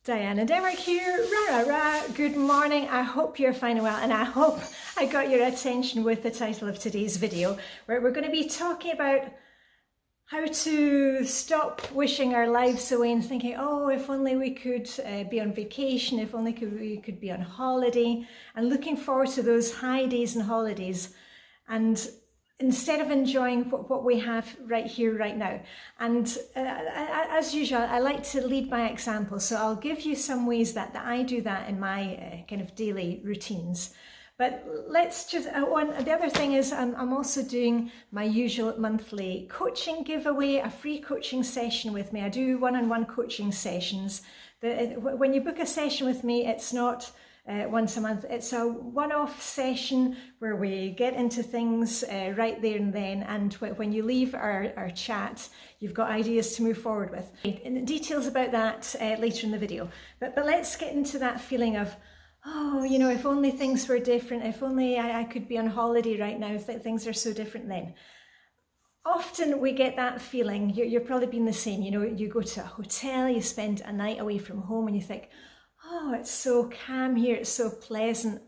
Diane and Derek here, rah rah rah, good morning. I hope you're fine and well, and I hope I got your attention with the title of today's video, where we're going to be talking about how to stop wishing our lives away and thinking, oh, if only we could be on vacation, if only we could be on holiday, and looking forward to those high days and holidays, and instead of enjoying what we have right here, right now. And as usual, I like to lead by example. So I'll give you some ways that I do that in my kind of daily routines. But let's just, the other thing is I'm also doing my usual monthly coaching giveaway, a free coaching session with me. I do one-on-one coaching sessions. When you book a session with me, it's not once a month. It's a one-off session where we get into things right there and then, and when you leave our chat, you've got ideas to move forward with. And details about that later in the video. But let's get into that feeling of, oh, you know, if only things were different, if only I could be on holiday right now, things are so different then. Often we get that feeling, you're probably been the same, you know, you go to a hotel, you spend a night away from home and you think, oh, it's so calm here, it's so pleasant.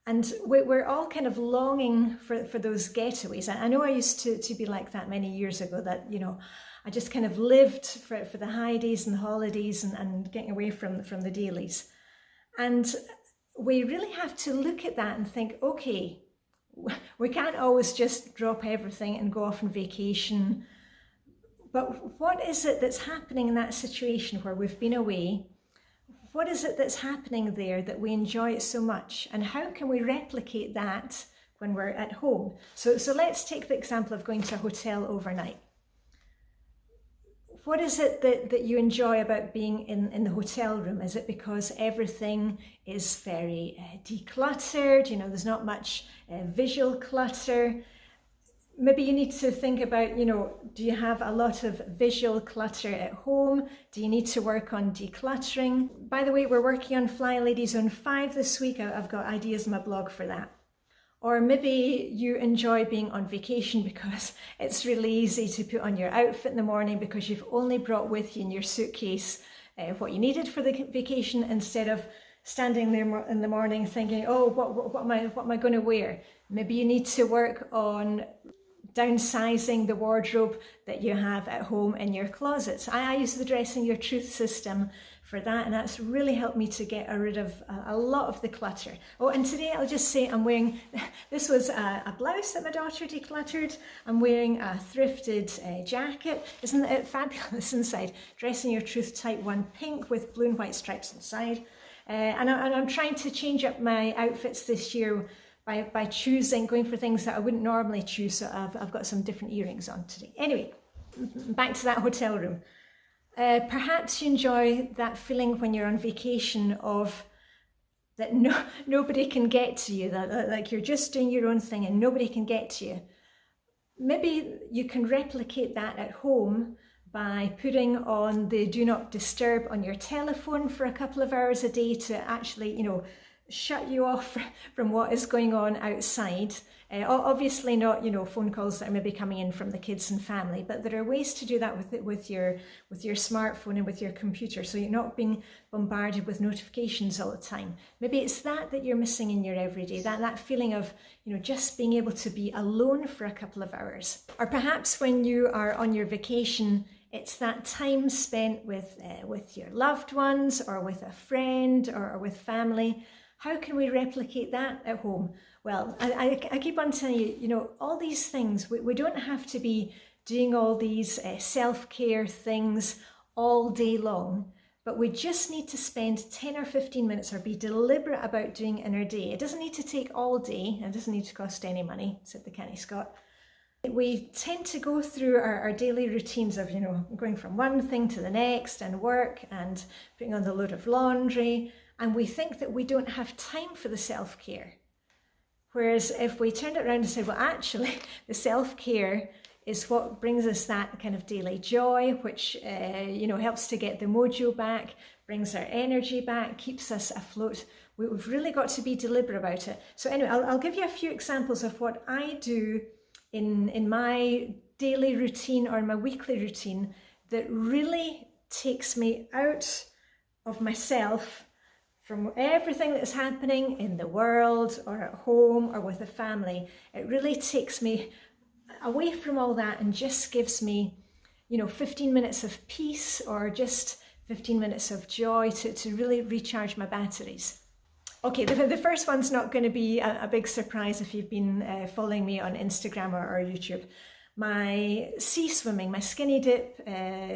And we're all kind of longing for those getaways. I know I used to be like that many years ago, that, you know, I just kind of lived for the high days and the holidays and getting away from the dailies. And we really have to look at that and think, okay, we can't always just drop everything and go off on vacation. But what is it that's happening in that situation where we've been away? What is it that's happening there that we enjoy it so much? And how can we replicate that when we're at home? So let's take the example of going to a hotel overnight. What is it that you enjoy about being in the hotel room? Is it because everything is very decluttered? You know, there's not much visual clutter. Maybe you need to think about, you know, do you have a lot of visual clutter at home? Do you need to work on decluttering? By the way, we're working on Flylady Zone 5 this week. I've got ideas in my blog for that. Or maybe you enjoy being on vacation because it's really easy to put on your outfit in the morning because you've only brought with you in your suitcase what you needed for the vacation, instead of standing there in the morning thinking, oh, what am I going to wear? Maybe you need to work on downsizing the wardrobe that you have at home in your closets. I use the Dressing Your Truth system for that, and that's really helped me to get rid of a lot of the clutter. Oh, and today I'll just say I'm wearing, this was a blouse that my daughter decluttered. I'm wearing a thrifted jacket. Isn't it fabulous inside? Dressing Your Truth Type 1 pink with blue and white stripes inside. And I'm trying to change up my outfits this year by going for things that I wouldn't normally choose. So I've got some different earrings on today. Anyway, back to that hotel room. Perhaps you enjoy that feeling when you're on vacation of that nobody can get to you, that like you're just doing your own thing and nobody can get to you. Maybe you can replicate that at home by putting on the do not disturb on your telephone for a couple of hours a day to actually, you know, shut you off from what is going on outside. Obviously not, you know, phone calls that are maybe coming in from the kids and family, but there are ways to do that with your smartphone and with your computer, so you're not being bombarded with notifications all the time. Maybe it's that you're missing in your everyday, that feeling of, you know, just being able to be alone for a couple of hours. Or perhaps when you are on your vacation, it's that time spent with your loved ones or with a friend or with family. How can we replicate that at home? Well, I keep on telling you, you know, all these things, we don't have to be doing all these self-care things all day long, but we just need to spend 10 or 15 minutes or be deliberate about doing it in our day. It doesn't need to take all day, and it doesn't need to cost any money, said the canny Scot. We tend to go through our daily routines of, you know, going from one thing to the next and work and putting on the load of laundry, and we think that we don't have time for the self-care. Whereas if we turned it around and said, well, actually, the self-care is what brings us that kind of daily joy, which, you know, helps to get the mojo back, brings our energy back, keeps us afloat. We've really got to be deliberate about it. So anyway, I'll give you a few examples of what I do in my daily routine or my weekly routine that really takes me out of myself from everything that's happening in the world or at home or with the family. It really takes me away from all that and just gives me, 15 minutes of peace or just 15 minutes of joy to really recharge my batteries. Okay, the first one's not going to be a big surprise if you've been following me on Instagram or YouTube. My sea swimming, my skinny dip,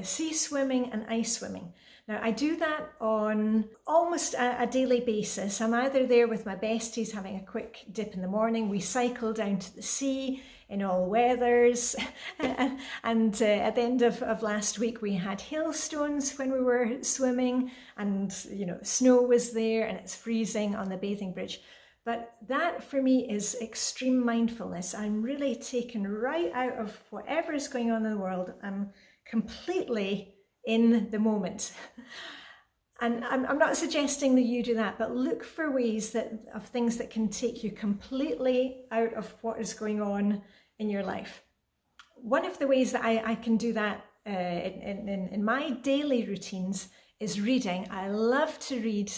sea swimming and ice swimming. Now I do that on almost a daily basis. I'm either there with my besties having a quick dip in the morning. We cycle down to the sea in all weathers. and at the end of last week we had hailstones when we were swimming, and snow was there and it's freezing on the bathing bridge. But that for me is extreme mindfulness. I'm really taken right out of whatever is going on in the world. I'm completely in the moment. And I'm not suggesting that you do that, but look for ways of things that can take you completely out of what is going on in your life. One of the ways that I can do that in my daily routines is reading. I love to read.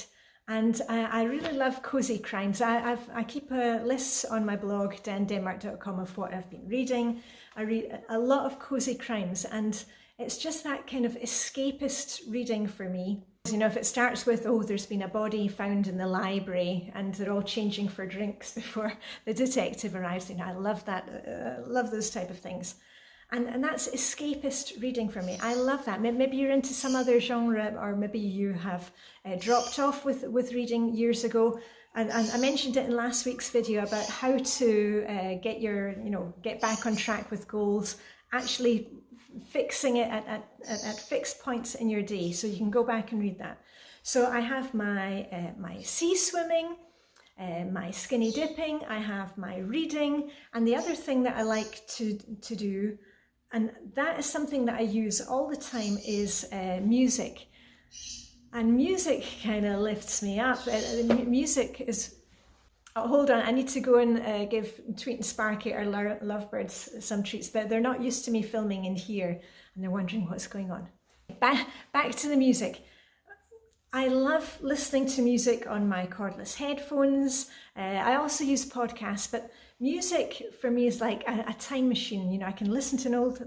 And I really love cozy crimes. I keep a list on my blog, dianedenmark.com, of what I've been reading. I read a lot of cozy crimes, and it's just that kind of escapist reading for me. If it starts with, there's been a body found in the library and they're all changing for drinks before the detective arrives, I love that, love those type of things. And that's escapist reading for me. I love that. Maybe you're into some other genre, or maybe you have dropped off with reading years ago. And I mentioned it in last week's video about how to get back on track with goals, actually fixing it at fixed points in your day. So you can go back and read that. So I have my sea swimming, my skinny dipping, I have my reading, and the other thing that I like to do, and that is something that I use all the time, is music. And music kind of lifts me up. Music is... Oh, hold on, I need to go and give Tweet and Sparky, our lovebirds, some treats. They're not used to me filming in here, and they're wondering what's going on. Back to the music. I love listening to music on my cordless headphones. I also use podcasts, but music for me is like a time machine. I can listen to an old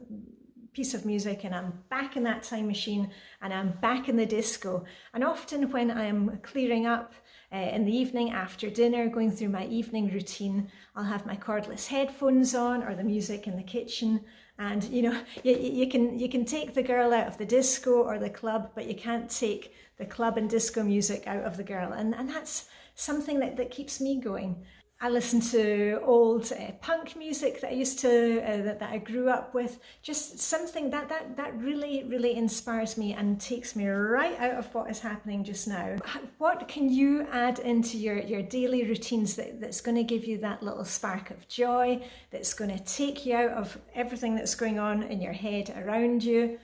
piece of music and I'm back in that time machine and I'm back in the disco. And often when I am clearing up in the evening after dinner, going through my evening routine, I'll have my cordless headphones on or the music in the kitchen. And you can take the girl out of the disco or the club, but you can't take the club and disco music out of the girl. And that's something that keeps me going. I listen to old punk music that I used to, that I grew up with. Just something that really, really inspires me and takes me right out of what is happening just now. What can you add into your daily routines that's going to give you that little spark of joy, that's going to take you out of everything that's going on in your head around you?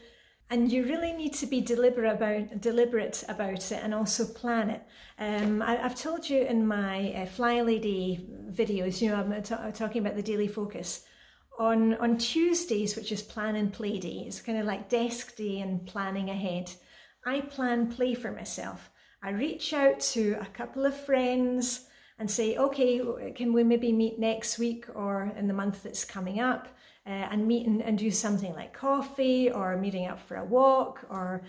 And you really need to be deliberate about it and also plan it. I've told you in my Flylady videos, I'm talking about the daily focus. On Tuesdays, which is plan and play day, it's kind of like desk day and planning ahead. I plan play for myself. I reach out to a couple of friends and say, okay, can we maybe meet next week or in the month that's coming up? And meet and do something like coffee, or meeting up for a walk, or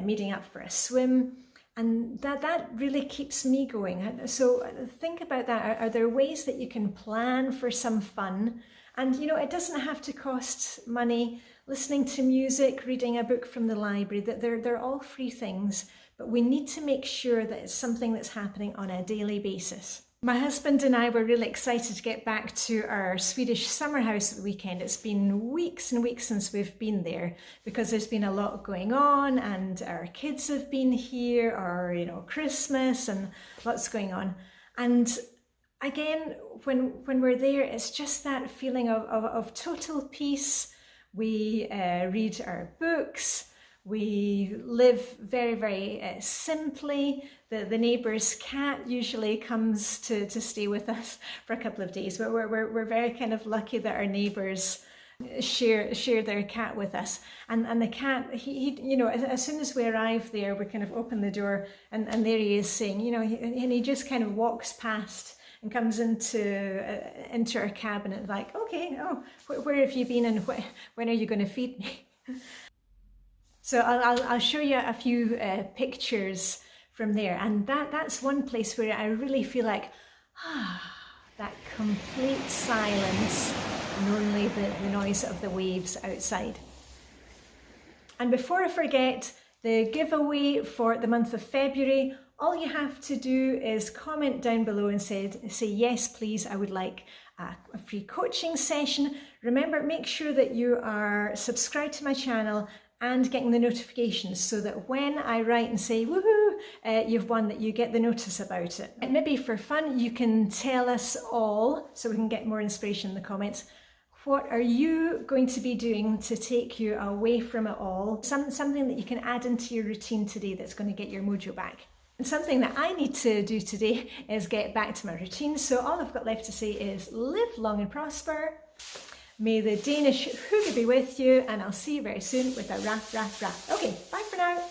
meeting up for a swim. And that really keeps me going. So think about that. Are there ways that you can plan for some fun? And it doesn't have to cost money. Listening to music, reading a book from the library, that they're all free things, but we need to make sure that it's something that's happening on a daily basis. My husband and I were really excited to get back to our Swedish summer house at the weekend. It's been weeks and weeks since we've been there because there's been a lot going on, and our kids have been here, or Christmas and lots going on. And again, when we're there, it's just that feeling of total peace. We read our books. We live very, very simply. The neighbour's cat usually comes to stay with us for a couple of days. But we're very kind of lucky that our neighbours share their cat with us. And the cat, he you know, as soon as we arrive there, we kind of open the door, and there he is saying, you know, and he just kind of walks past and comes into our cabinet like, okay, oh, where have you been, and when are you going to feed me? So I'll show you a few pictures from there, and that's one place where I really feel like, that complete silence and only the noise of the waves outside. And before I forget, the giveaway for the month of February, all you have to do is comment down below and say yes please, I would like a free coaching session. Remember, make sure that you are subscribed to my channel and getting the notifications, so that when I write and say woohoo, you've won, that you get the notice about it. And maybe for fun, you can tell us all, so we can get more inspiration in the comments, what are you going to be doing to take you away from it all? Something that you can add into your routine today that's going to get your mojo back. And something that I need to do today is get back to my routine. So all I've got left to say is live long and prosper. May the Danish hygge be with you, and I'll see you very soon with a rap, rap, rap. Okay, bye for now.